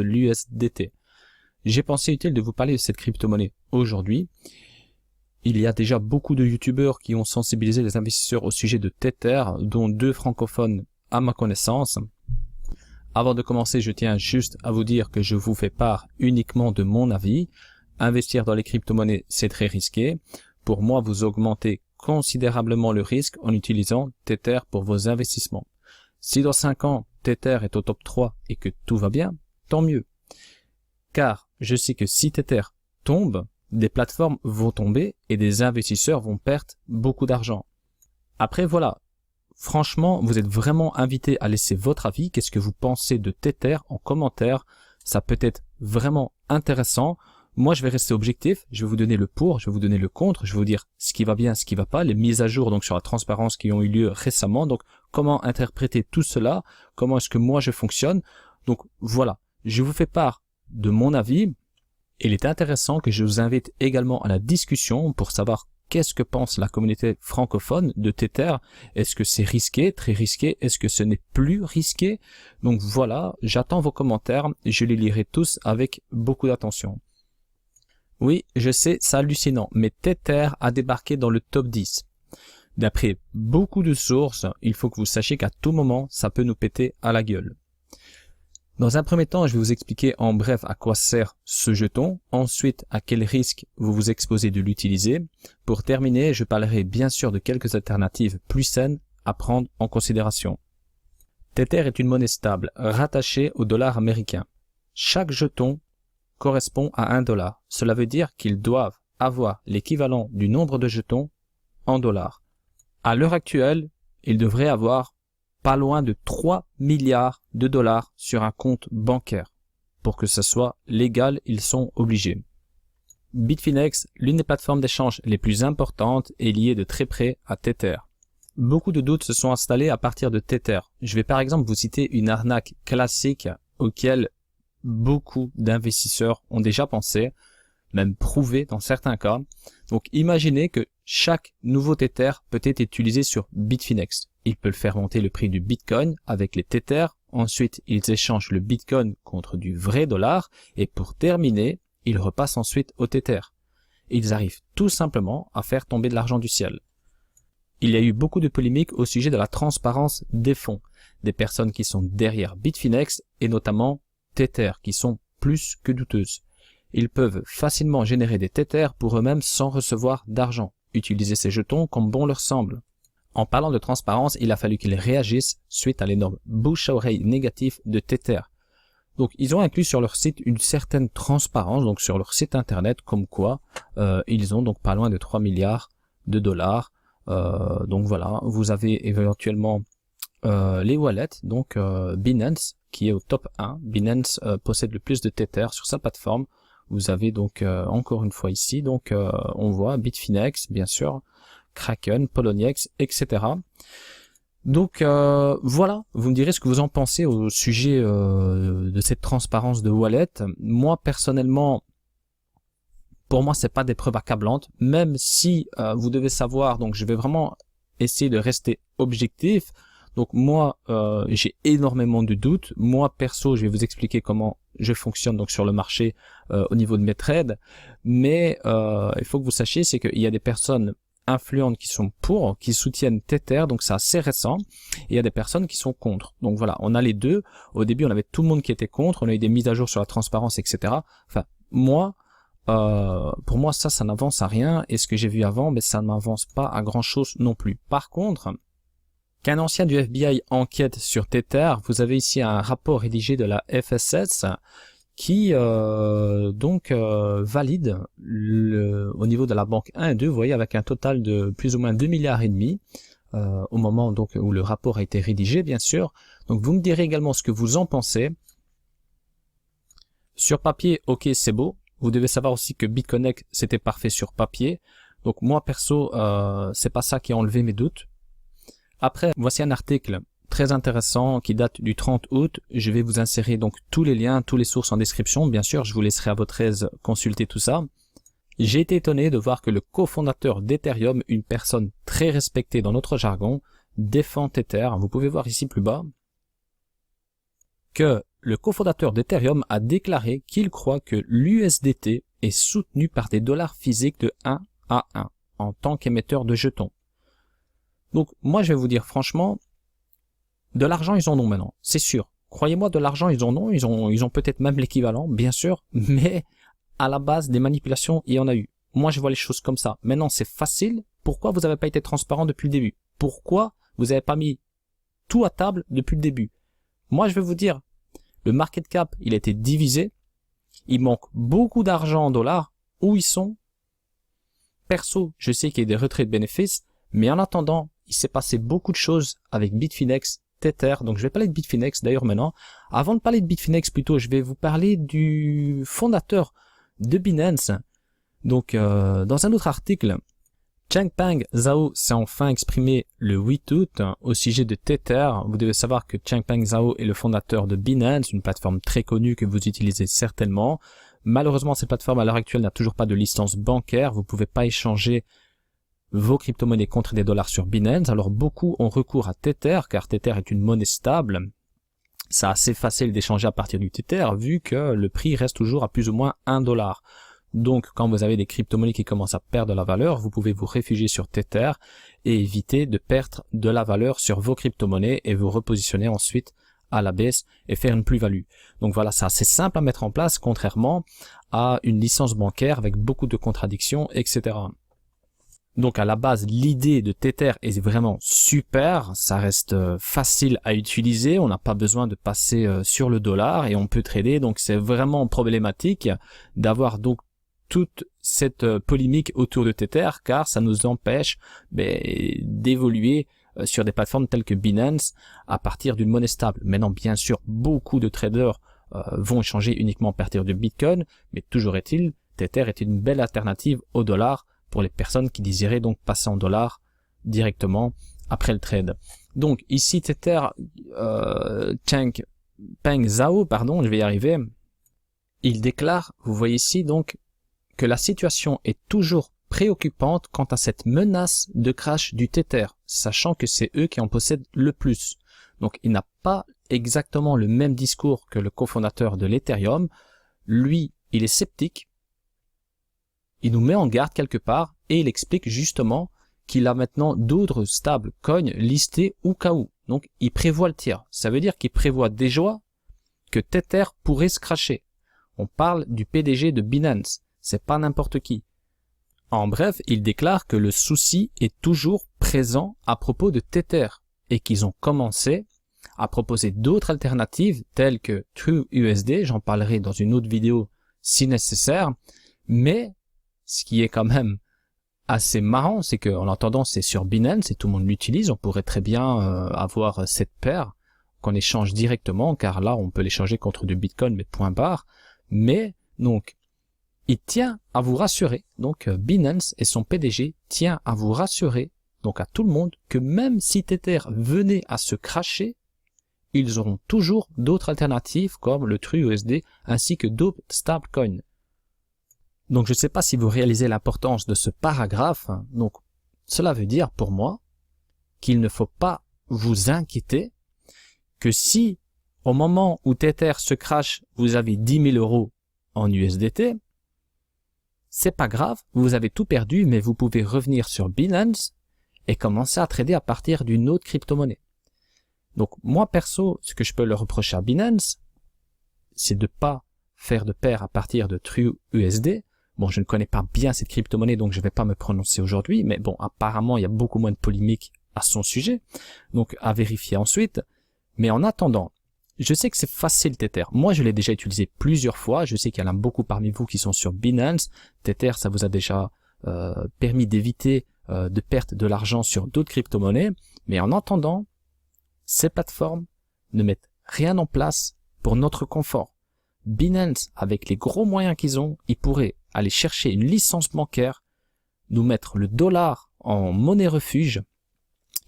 l'USDT. J'ai pensé utile de vous parler de cette crypto-monnaie aujourd'hui. Il y a déjà beaucoup de youtubeurs qui ont sensibilisé les investisseurs au sujet de Tether, dont 2 francophones à ma connaissance. Avant de commencer, je tiens juste à vous dire que je vous fais part uniquement de mon avis. Investir dans les crypto-monnaies, c'est très risqué. Pour moi, vous augmentez considérablement le risque en utilisant Tether pour vos investissements. Si dans 5 ans, Tether est au top 3 et que tout va bien, tant mieux. Car je sais que si Tether tombe, des plateformes vont tomber et des investisseurs vont perdre beaucoup d'argent. Après voilà, franchement, vous êtes vraiment invité à laisser votre avis. Qu'est-ce que vous pensez de Tether en commentaire? Ça peut être vraiment intéressant. Moi, je vais rester objectif. Je vais vous donner le pour, je vais vous donner le contre. Je vais vous dire ce qui va bien, ce qui va pas, les mises à jour donc sur la transparence qui ont eu lieu récemment. Donc, comment interpréter tout cela? Comment est-ce que moi je fonctionne? Donc voilà, je vous fais part de mon avis. Il est intéressant que je vous invite également à la discussion pour savoir qu'est-ce que pense la communauté francophone de Tether. Est-ce que c'est risqué, très risqué? Est-ce que ce n'est plus risqué? Donc voilà, j'attends vos commentaires et je les lirai tous avec beaucoup d'attention. Oui, je sais, c'est hallucinant, mais Tether a débarqué dans le top 10. D'après beaucoup de sources, il faut que vous sachiez qu'à tout moment, ça peut nous péter à la gueule. Dans un premier temps, je vais vous expliquer en bref à quoi sert ce jeton, ensuite à quel risque vous vous exposez de l'utiliser. Pour terminer, je parlerai bien sûr de quelques alternatives plus saines à prendre en considération. Tether est une monnaie stable, rattachée au dollar américain. Chaque jeton correspond à 1 dollar. Cela veut dire qu'ils doivent avoir l'équivalent du nombre de jetons en dollars. À l'heure actuelle, ils devraient avoir pas loin de 3 milliards de dollars sur un compte bancaire. Pour que ce soit légal, ils sont obligés. Bitfinex, l'une des plateformes d'échange les plus importantes, est liée de très près à Tether. Beaucoup de doutes se sont installés à partir de Tether. Je vais par exemple vous citer une arnaque classique auquel beaucoup d'investisseurs ont déjà pensé, même prouvé dans certains cas. Donc imaginez que chaque nouveau Tether peut être utilisé sur Bitfinex. Ils peuvent faire monter le prix du Bitcoin avec les Tether. Ensuite, ils échangent le Bitcoin contre du vrai dollar. Et pour terminer, ils repassent ensuite au Tether. Ils arrivent tout simplement à faire tomber de l'argent du ciel. Il y a eu beaucoup de polémiques au sujet de la transparence des fonds, des personnes qui sont derrière Bitfinex et notamment Tether, qui sont plus que douteuses. Ils peuvent facilement générer des Tether pour eux-mêmes sans recevoir d'argent, utiliser ces jetons comme bon leur semble. En parlant de transparence, il a fallu qu'ils réagissent suite à l'énorme bouche à oreille négatif de Tether. Donc ils ont inclus sur leur site une certaine transparence, donc sur leur site internet, comme quoi ils ont donc pas loin de 3 milliards de dollars. Donc voilà, vous avez éventuellement les wallets, donc Binance qui est au top 1. Binance possède le plus de Tether sur sa plateforme. Vous avez donc encore une fois ici, donc on voit Bitfinex, bien sûr, Kraken, Poloniex, etc. Donc voilà, vous me direz ce que vous en pensez au sujet de cette transparence de wallet. Moi personnellement, pour moi c'est pas des preuves accablantes, même si vous devez savoir, donc je vais vraiment essayer de rester objectif. Donc moi j'ai énormément de doutes. Moi perso, je vais vous expliquer comment je fonctionne donc sur le marché au niveau de mes trades, mais il faut que vous sachiez, c'est qu'il y a des personnes influentes qui sont pour, qui soutiennent Tether, donc c'est assez récent, et il y a des personnes qui sont contre. Donc voilà, on a les deux. Au début, on avait tout le monde qui était contre, on a eu des mises à jour sur la transparence, etc. Enfin, moi, pour moi, ça n'avance à rien, et ce que j'ai vu avant, mais ça ne m'avance pas à grand chose non plus. Par contre, qu'un ancien du FBI enquête sur Tether, vous avez ici un rapport rédigé de la FSS qui valide au niveau de la banque 1 et 2, vous voyez, avec un total de plus ou moins 2 milliards et demi au moment donc où le rapport a été rédigé, bien sûr. Donc vous me direz également ce que vous en pensez. Sur papier, ok, c'est beau. Vous devez savoir aussi que BitConnect, c'était parfait sur papier. Donc moi perso, c'est pas ça qui a enlevé mes doutes. Après, voici un article très intéressant qui date du 30 août. Je vais vous insérer donc tous les liens, toutes les sources en description. Bien sûr, je vous laisserai à votre aise consulter tout ça. J'ai été étonné de voir que le cofondateur d'Ethereum, une personne très respectée dans notre jargon, défend Tether. Vous pouvez voir ici plus bas que le cofondateur d'Ethereum a déclaré qu'il croit que l'USDT est soutenu par des dollars physiques de 1 à 1 en tant qu'émetteur de jetons. Donc moi je vais vous dire franchement, de l'argent ils en ont maintenant, c'est sûr. Croyez-moi, de l'argent ils en ont, ils ont peut-être même l'équivalent, bien sûr, mais à la base des manipulations il y en a eu. Moi je vois les choses comme ça. Maintenant c'est facile, pourquoi vous n'avez pas été transparent depuis le début? Pourquoi vous n'avez pas mis tout à table depuis le début? Moi je vais vous dire, le market cap il a été divisé, il manque beaucoup d'argent en dollars, où ils sont? Perso, je sais qu'il y a des retraits de bénéfices, mais en attendant, il s'est passé beaucoup de choses avec Bitfinex, Tether, donc je vais parler de Bitfinex d'ailleurs maintenant. Avant de parler de Bitfinex plutôt, je vais vous parler du fondateur de Binance. Donc dans un autre article, Changpeng Zhao s'est enfin exprimé le 8 août au sujet de Tether. Vous devez savoir que Changpeng Zhao est le fondateur de Binance, une plateforme très connue que vous utilisez certainement. Malheureusement, cette plateforme à l'heure actuelle n'a toujours pas de licence bancaire. Vous ne pouvez pas échanger vos crypto-monnaies contre des dollars sur Binance. Alors beaucoup ont recours à Tether car Tether est une monnaie stable. C'est assez facile d'échanger à partir du Tether vu que le prix reste toujours à plus ou moins 1 dollar. Donc quand vous avez des crypto-monnaies qui commencent à perdre de la valeur, vous pouvez vous réfugier sur Tether et éviter de perdre de la valeur sur vos crypto-monnaies et vous repositionner ensuite à la baisse et faire une plus-value. Donc voilà, c'est assez simple à mettre en place contrairement à une licence bancaire avec beaucoup de contradictions, etc. Donc à la base, l'idée de Tether est vraiment super, ça reste facile à utiliser, on n'a pas besoin de passer sur le dollar et on peut trader, donc c'est vraiment problématique d'avoir donc toute cette polémique autour de Tether car ça nous empêche d'évoluer sur des plateformes telles que Binance à partir d'une monnaie stable. Maintenant, bien sûr, beaucoup de traders vont échanger uniquement à partir de Bitcoin, mais toujours est-il, Tether est une belle alternative au dollar pour les personnes qui désiraient donc passer en dollars directement après le trade. Donc ici Tether, Changpeng Zhao, pardon, je vais y arriver, il déclare, vous voyez ici donc, que la situation est toujours préoccupante quant à cette menace de crash du Tether, sachant que c'est eux qui en possèdent le plus. Donc il n'a pas exactement le même discours que le cofondateur de l'Ethereum. Lui, il est sceptique, il nous met en garde quelque part et il explique justement qu'il a maintenant d'autres stables coins listés au cas où. Donc il prévoit le tir. Ça veut dire qu'il prévoit déjà que Tether pourrait se crasher. On parle du PDG de Binance, c'est pas n'importe qui. En bref, il déclare que le souci est toujours présent à propos de Tether et qu'ils ont commencé à proposer d'autres alternatives telles que TrueUSD, j'en parlerai dans une autre vidéo si nécessaire, mais ce qui est quand même assez marrant, c'est qu'en attendant c'est sur Binance et tout le monde l'utilise, on pourrait très bien avoir cette paire qu'on échange directement car là on peut l'échanger contre du Bitcoin mais point barre, mais donc il tient à vous rassurer, donc Binance et son PDG tient à vous rassurer, donc à tout le monde, que même si Tether venait à se crasher, ils auront toujours d'autres alternatives comme le TrueUSD ainsi que d'autres stablecoins. Donc je ne sais pas si vous réalisez l'importance de ce paragraphe, donc cela veut dire pour moi qu'il ne faut pas vous inquiéter que si au moment où Tether se crache vous avez 10 000 € en USDT, c'est pas grave, vous avez tout perdu, mais vous pouvez revenir sur Binance et commencer à trader à partir d'une autre crypto-monnaie. Donc moi perso, ce que je peux leur reprocher à Binance, c'est de pas faire de paire à partir de TrueUSD. Bon, je ne connais pas bien cette crypto-monnaie, donc je ne vais pas me prononcer aujourd'hui, mais bon, apparemment, il y a beaucoup moins de polémiques à son sujet, donc à vérifier ensuite. Mais en attendant, je sais que c'est facile Tether. Moi, je l'ai déjà utilisé plusieurs fois. Je sais qu'il y en a beaucoup parmi vous qui sont sur Binance. Tether, ça vous a déjà permis d'éviter de perdre de l'argent sur d'autres crypto-monnaies. Mais en attendant, ces plateformes ne mettent rien en place pour notre confort. Binance, avec les gros moyens qu'ils ont, ils pourraient aller chercher une licence bancaire, nous mettre le dollar en monnaie refuge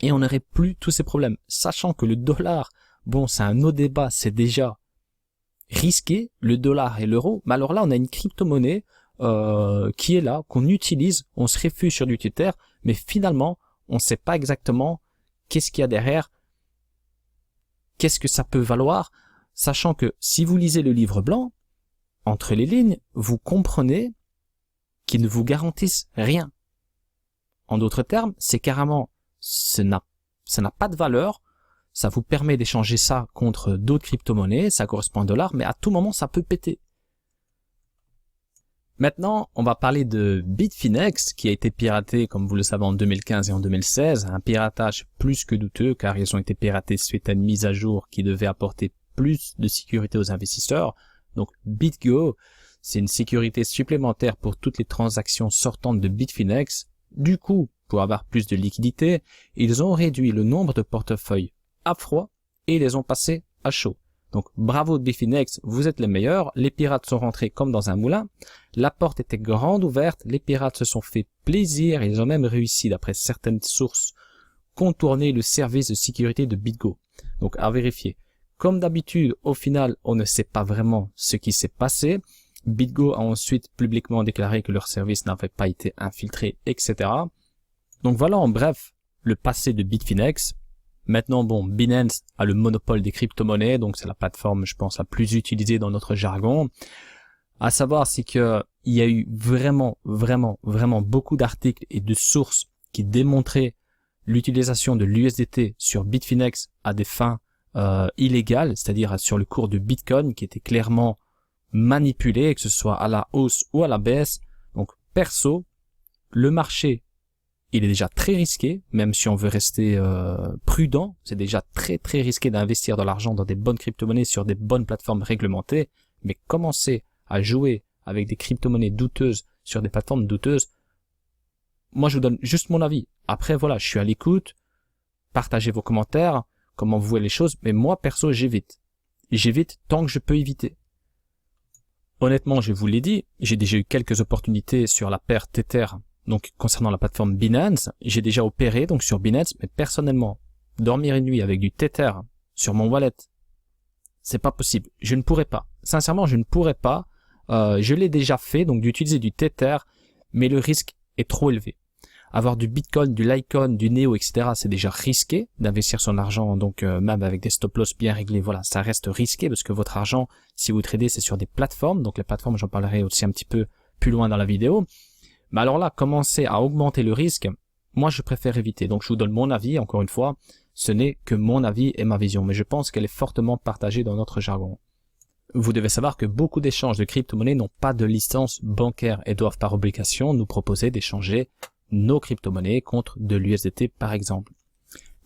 et on n'aurait plus tous ces problèmes. Sachant que le dollar, bon, c'est un autre débat, c'est déjà risqué, le dollar et l'euro, mais alors là, on a une crypto-monnaie qui est là, qu'on utilise, on se réfugie sur du Tether, mais finalement, on ne sait pas exactement qu'est-ce qu'il y a derrière, qu'est-ce que ça peut valoir. sachant que si vous lisez le livre blanc, entre les lignes, vous comprenez qu'ils ne vous garantissent rien. En d'autres termes, c'est carrément, ça n'a pas de valeur, ça vous permet d'échanger ça contre d'autres crypto-monnaies, ça correspond à un dollar, mais à tout moment, ça peut péter. Maintenant, on va parler de Bitfinex, qui a été piraté, comme vous le savez, en 2015 et en 2016. Un piratage plus que douteux, car ils ont été piratés suite à une mise à jour qui devait apporter plus de sécurité aux investisseurs. Donc, BitGo, c'est une sécurité supplémentaire pour toutes les transactions sortantes de Bitfinex. Du coup, pour avoir plus de liquidité, ils ont réduit le nombre de portefeuilles à froid et les ont passés à chaud. Donc bravo Bitfinex, vous êtes les meilleurs, les pirates sont rentrés comme dans un moulin, la porte était grande ouverte, les pirates se sont fait plaisir, ils ont même réussi d'après certaines sources contourner le service de sécurité de BitGo. Donc à vérifier. Comme d'habitude, au final, on ne sait pas vraiment ce qui s'est passé. BitGo a ensuite publiquement déclaré que leur service n'avait pas été infiltré, etc. Donc voilà en bref le passé de Bitfinex. Maintenant, bon, Binance a le monopole des crypto-monnaies, donc c'est la plateforme, je pense, la plus utilisée dans notre jargon. À savoir, c'est que il y a eu vraiment beaucoup d'articles et de sources qui démontraient l'utilisation de l'USDT sur Bitfinex à des fins illégales, c'est-à-dire sur le cours de Bitcoin qui était clairement manipulé, que ce soit à la hausse ou à la baisse. Donc, perso, le marché il est déjà très risqué, même si on veut rester prudent, c'est déjà très risqué d'investir de l'argent dans des bonnes crypto-monnaies sur des bonnes plateformes réglementées, mais commencer à jouer avec des crypto-monnaies douteuses sur des plateformes douteuses, moi je vous donne juste mon avis. Après voilà, je suis à l'écoute, partagez vos commentaires, comment vous voyez les choses, mais moi perso j'évite. J'évite tant que je peux éviter. Honnêtement, je vous l'ai dit, j'ai déjà eu quelques opportunités sur la paire Tether. Donc, concernant la plateforme Binance, j'ai déjà opéré donc sur Binance, mais personnellement, dormir une nuit avec du Tether sur mon wallet, c'est pas possible. Je ne pourrais pas. Sincèrement, je ne pourrais pas. Je l'ai déjà fait, donc d'utiliser du Tether, mais le risque est trop élevé. Avoir du Bitcoin, du Litecoin, du Neo, etc., c'est déjà risqué d'investir son argent, donc même avec des stop-loss bien réglés, voilà, ça reste risqué parce que votre argent, si vous tradez, c'est sur des plateformes. Donc les plateformes, j'en parlerai aussi un petit peu plus loin dans la vidéo. Mais alors là, commencer à augmenter le risque, moi je préfère éviter. Donc je vous donne mon avis, encore une fois, ce n'est que mon avis et ma vision, mais je pense qu'elle est fortement partagée dans notre jargon. Vous devez savoir que beaucoup d'échanges de crypto-monnaies n'ont pas de licence bancaire et doivent par obligation nous proposer d'échanger nos crypto-monnaies contre de l'USDT par exemple.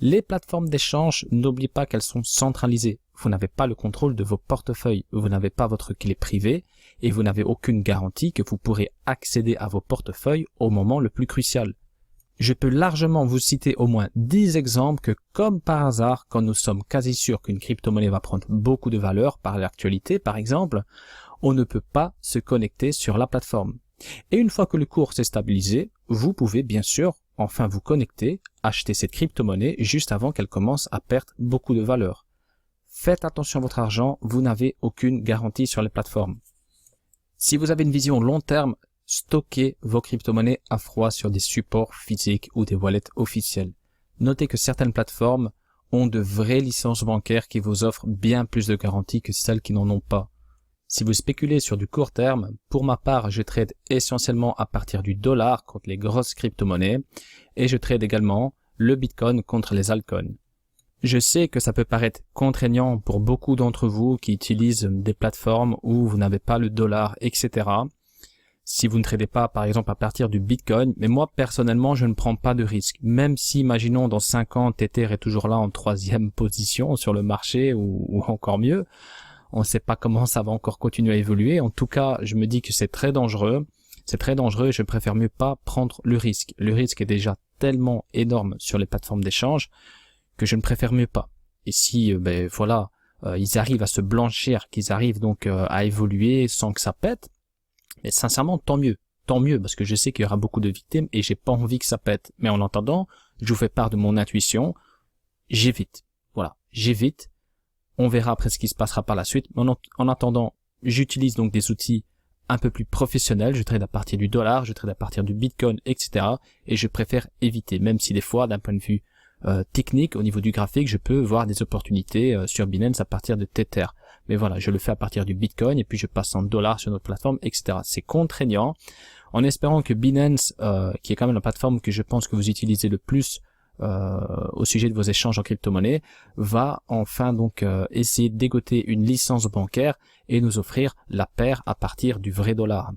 Les plateformes d'échange, n'oubliez pas qu'elles sont centralisées. Vous n'avez pas le contrôle de vos portefeuilles, vous n'avez pas votre clé privée et vous n'avez aucune garantie que vous pourrez accéder à vos portefeuilles au moment le plus crucial. Je peux largement vous citer au moins 10 exemples que, comme par hasard, quand nous sommes quasi sûrs qu'une crypto-monnaie va prendre beaucoup de valeur par l'actualité, par exemple, on ne peut pas se connecter sur la plateforme. Et une fois que le cours s'est stabilisé, vous pouvez bien sûr enfin vous connecter, acheter cette crypto-monnaie juste avant qu'elle commence à perdre beaucoup de valeur. Faites attention à votre argent, vous n'avez aucune garantie sur les plateformes. Si vous avez une vision long terme, stockez vos crypto-monnaies à froid sur des supports physiques ou des wallets officiels. Notez que certaines plateformes ont de vraies licences bancaires qui vous offrent bien plus de garanties que celles qui n'en ont pas. Si vous spéculez sur du court terme, pour ma part, je trade essentiellement à partir du dollar contre les grosses crypto-monnaies et je trade également le Bitcoin contre les altcoins. Je sais que ça peut paraître contraignant pour beaucoup d'entre vous qui utilisent des plateformes où vous n'avez pas le dollar, etc. Si vous ne tradez pas, par exemple, à partir du Bitcoin, mais moi, personnellement, je ne prends pas de risque. Même si, imaginons, dans 5 ans, Tether est toujours là en 3e position sur le marché ou encore mieux, on ne sait pas comment ça va encore continuer à évoluer. En tout cas, je me dis que c'est très dangereux. C'est très dangereux et je préfère mieux pas prendre le risque. Le risque est déjà tellement énorme sur les plateformes d'échange que je ne préfère mieux pas. Et si, ils arrivent à se blanchir, qu'ils arrivent donc à évoluer sans que ça pète, mais sincèrement, tant mieux, parce que je sais qu'il y aura beaucoup de victimes et j'ai pas envie que ça pète. Mais en attendant, je vous fais part de mon intuition, j'évite. Voilà, j'évite. On verra après ce qui se passera par la suite. Mais en attendant, j'utilise donc des outils un peu plus professionnels. Je trade à partir du dollar, je trade à partir du Bitcoin, etc. Et je préfère éviter, même si des fois, d'un point de vue technique, au niveau du graphique, je peux voir des opportunités sur Binance à partir de Tether. Mais voilà, je le fais à partir du Bitcoin et puis je passe en dollars sur notre plateforme, etc. C'est contraignant. En espérant que Binance, qui est quand même la plateforme que je pense que vous utilisez le plus au sujet de vos échanges en crypto-monnaie, va enfin donc essayer de dégoter une licence bancaire et nous offrir la paire à partir du vrai dollar.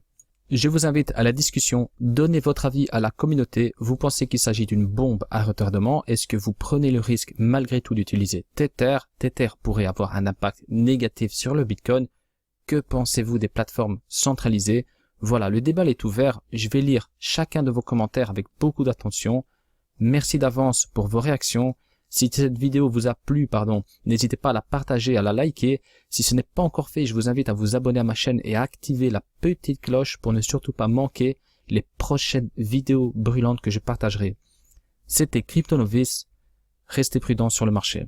Je vous invite à la discussion, donnez votre avis à la communauté. Vous pensez qu'il s'agit d'une bombe à retardement? Est-ce que vous prenez le risque malgré tout d'utiliser Tether? Tether pourrait avoir un impact négatif sur le Bitcoin. Que pensez-vous des plateformes centralisées? Voilà, le débat est ouvert. Je vais lire chacun de vos commentaires avec beaucoup d'attention. Merci d'avance pour vos réactions. Si cette vidéo vous a plu, n'hésitez pas à la partager, à la liker. Si ce n'est pas encore fait, je vous invite à vous abonner à ma chaîne et à activer la petite cloche pour ne surtout pas manquer les prochaines vidéos brûlantes que je partagerai. C'était Crypto Novice. Restez prudents sur le marché.